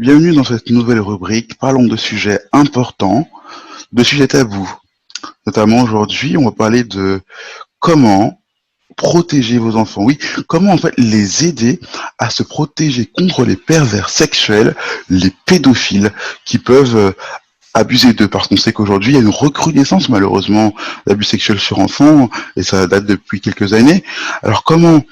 Bienvenue dans cette nouvelle rubrique. Parlons de sujets importants, de sujets tabous. Notamment aujourd'hui, on va parler de comment protéger vos enfants. Oui, comment en fait les aider à se protéger contre les pervers sexuels, les pédophiles qui peuvent abuser d'eux. Parce qu'on sait qu'aujourd'hui, il y a une recrudescence malheureusement d'abus sexuels sur enfants et ça date depuis quelques années. Alors comment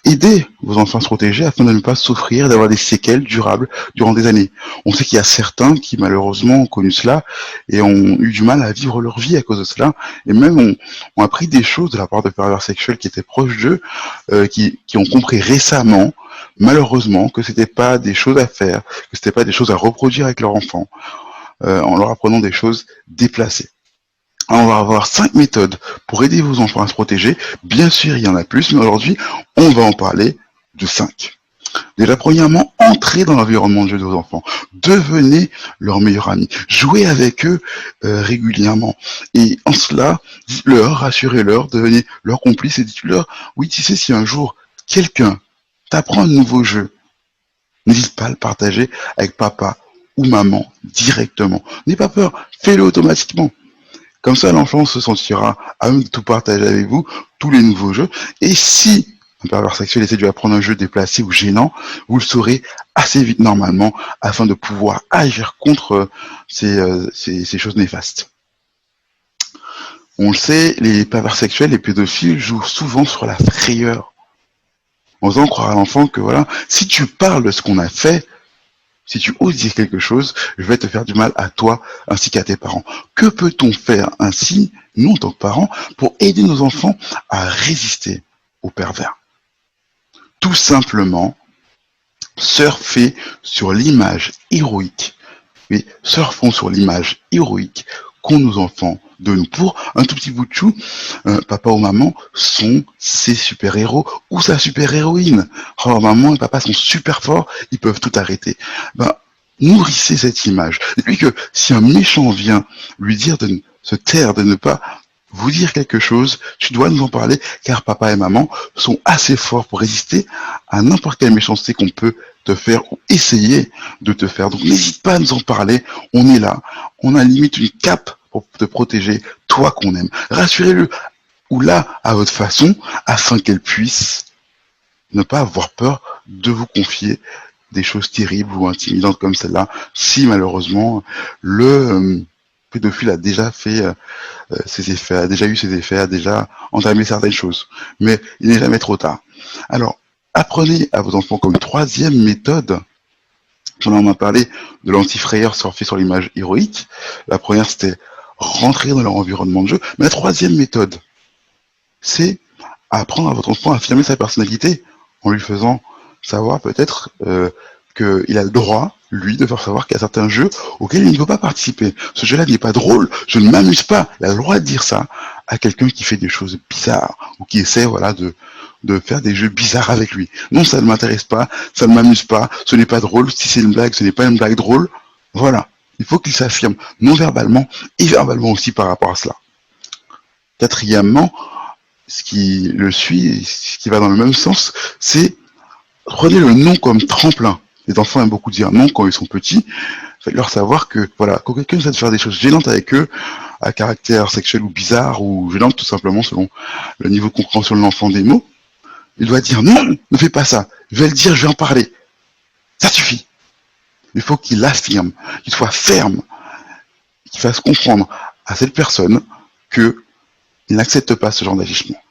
aider vos enfants à se protéger afin de ne pas souffrir, d'avoir des séquelles durables durant des années. On sait qu'il y a certains qui malheureusement ont connu cela et ont eu du mal à vivre leur vie à cause de cela, et même ont appris des choses de la part de pervers sexuels qui étaient proches d'eux, qui ont compris récemment, malheureusement, que c'était pas des choses à faire, que c'était pas des choses à reproduire avec leur enfant, en leur apprenant des choses déplacées. On va avoir 5 méthodes pour aider vos enfants à se protéger. Bien sûr, il y en a plus, mais aujourd'hui, on va en parler de 5. Déjà, premièrement, entrez dans l'environnement de jeu de vos enfants. Devenez leur meilleur ami. Jouez avec eux régulièrement. Et en cela, dites-leur, rassurez-leur, devenez leur complice et dites-leur, oui, tu sais, si un jour, quelqu'un t'apprend un nouveau jeu, n'hésite pas à le partager avec papa ou maman directement. N'aie pas peur, fais-le automatiquement. Comme ça, l'enfant se sentira à même de tout partager avec vous, tous les nouveaux jeux. Et si un pervers sexuel essaie de lui apprendre un jeu déplacé ou gênant, vous le saurez assez vite normalement, afin de pouvoir agir contre ces choses néfastes. On le sait, les pervers sexuels, les pédophiles jouent souvent sur la frayeur, en faisant croire à l'enfant que voilà, si tu parles de ce qu'on a fait, si tu oses dire quelque chose, je vais te faire du mal à toi ainsi qu'à tes parents. Que peut-on faire ainsi, nous en tant que parents, pour aider nos enfants à résister aux pervers? Tout simplement, surfer sur l'image héroïque. Oui, surfons sur l'image héroïque qu'ont nos enfants de nous. Pour un tout petit bout de chou, papa ou maman sont ses super-héros ou sa super-héroïne. Oh, maman et papa sont super forts, ils peuvent tout arrêter. Ben, nourrissez cette image. Et puis que si un méchant vient lui dire de se taire, de ne pas vous dire quelque chose, tu dois nous en parler, car papa et maman sont assez forts pour résister à n'importe quelle méchanceté qu'on peut te faire ou essayer de te faire. Donc n'hésite pas à nous en parler, on est là, on a limite une cape pour te protéger, toi qu'on aime. Rassurez-le, ou là, à votre façon, afin qu'elle puisse ne pas avoir peur de vous confier des choses terribles ou intimidantes comme celle-là, si malheureusement le pédophile a déjà fait ses effets, a déjà eu ses effets, a déjà entamé certaines choses. Mais il n'est jamais trop tard. Alors, apprenez à vos enfants comme troisième méthode. On en a parlé de l'anti-frayeur surfer sur l'image héroïque. La première, c'était rentrer dans leur environnement de jeu. Mais la troisième méthode, c'est apprendre à votre enfant à affirmer sa personnalité en lui faisant savoir peut-être qu'il a le droit, lui, de faire savoir qu'il y a certains jeux auxquels il ne peut pas participer. Ce jeu-là n'est pas drôle, je ne m'amuse pas. Il a le droit de dire ça à quelqu'un qui fait des choses bizarres ou qui essaie voilà, de faire des jeux bizarres avec lui. Non, ça ne m'intéresse pas, ça ne m'amuse pas, ce n'est pas drôle. Si c'est une blague, ce n'est pas une blague drôle. Voilà. Il faut qu'il s'affirme non-verbalement et verbalement aussi par rapport à cela. Quatrièmement, ce qui le suit, ce qui va dans le même sens, c'est prenez le non comme tremplin. Les enfants aiment beaucoup dire non quand ils sont petits. Faites-leur savoir que, voilà, quand quelqu'un essaie de faire des choses gênantes avec eux, à caractère sexuel ou bizarre, ou gênante tout simplement selon le niveau de compréhension de l'enfant des mots, il doit dire non, ne fais pas ça. Je vais le dire, je vais en parler. Ça suffit. Il faut qu'il affirme, qu'il soit ferme, qu'il fasse comprendre à cette personne qu'il n'accepte pas ce genre d'agissement.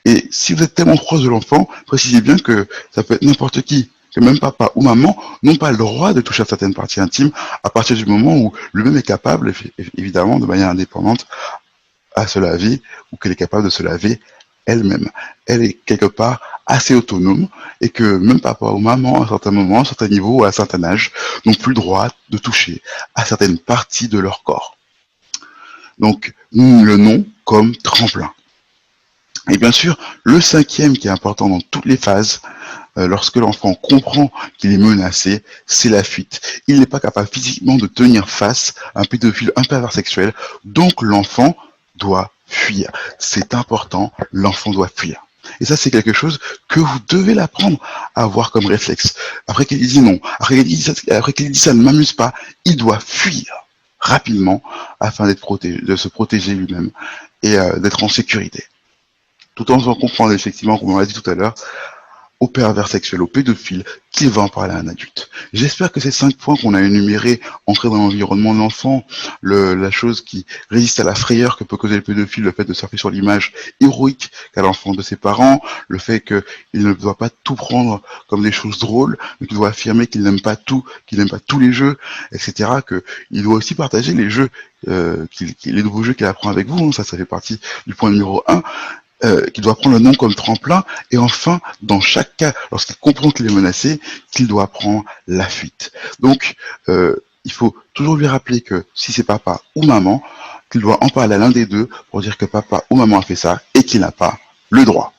Et si vous êtes tellement proche de l'enfant, précisez bien que ça peut être n'importe qui, que même papa ou maman n'ont pas le droit de toucher à certaines parties intimes à partir du moment où lui-même est capable, évidemment, de manière indépendante, à se laver ou qu'elle est capable de se laver elle-même. Elle est quelque part assez autonome et que même papa ou maman, à certains moments, à certains niveaux, à un certain âge, n'ont plus le droit de toucher à certaines parties de leur corps. Donc, le nom comme tremplin. Et bien sûr, le cinquième qui est important dans toutes les phases, lorsque l'enfant comprend qu'il est menacé, c'est la fuite. Il n'est pas capable physiquement de tenir face à un pédophile, un pervers sexuel, donc l'enfant doit fuir. C'est important, l'enfant doit fuir. Et ça, c'est quelque chose que vous devez l'apprendre à avoir comme réflexe. Après qu'il dit non, après qu'il dit ça ne m'amuse pas, il doit fuir rapidement afin d'être protégé, de se protéger lui-même et d'être en sécurité. Tout en comprenant effectivement, comme on l'a dit tout à l'heure, au pervers sexuel, au pédophile, qu'il va en parler à un adulte. J'espère que ces 5 points qu'on a énumérés, entrer dans l'environnement de l'enfant, la chose qui résiste à la frayeur que peut causer le pédophile, le fait de surfer sur l'image héroïque qu'a l'enfant de ses parents, le fait qu'il ne doit pas tout prendre comme des choses drôles, mais qu'il doit affirmer qu'il n'aime pas tout, qu'il n'aime pas tous les jeux, etc., qu'il doit aussi partager les jeux, les nouveaux jeux qu'il apprend avec vous, ça fait partie du point numéro 1, qu'il doit prendre le nom comme tremplin, et enfin, dans chaque cas, lorsqu'il comprend qu'il est menacé, qu'il doit prendre la fuite. Donc, il faut toujours lui rappeler que si c'est papa ou maman, qu'il doit en parler à l'un des deux pour dire que papa ou maman a fait ça et qu'il n'a pas le droit.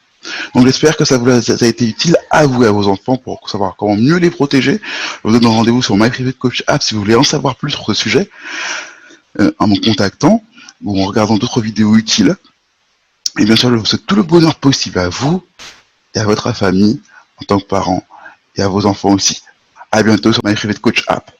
Donc j'espère que ça a été utile à vous et à vos enfants pour savoir comment mieux les protéger. Je vous donne rendez-vous sur My Private Coach App si vous voulez en savoir plus sur ce sujet, en me contactant ou en regardant d'autres vidéos utiles. Et bien sûr, je vous souhaite tout le bonheur possible à vous et à votre famille en tant que parents et à vos enfants aussi. À bientôt sur My Private Coach App.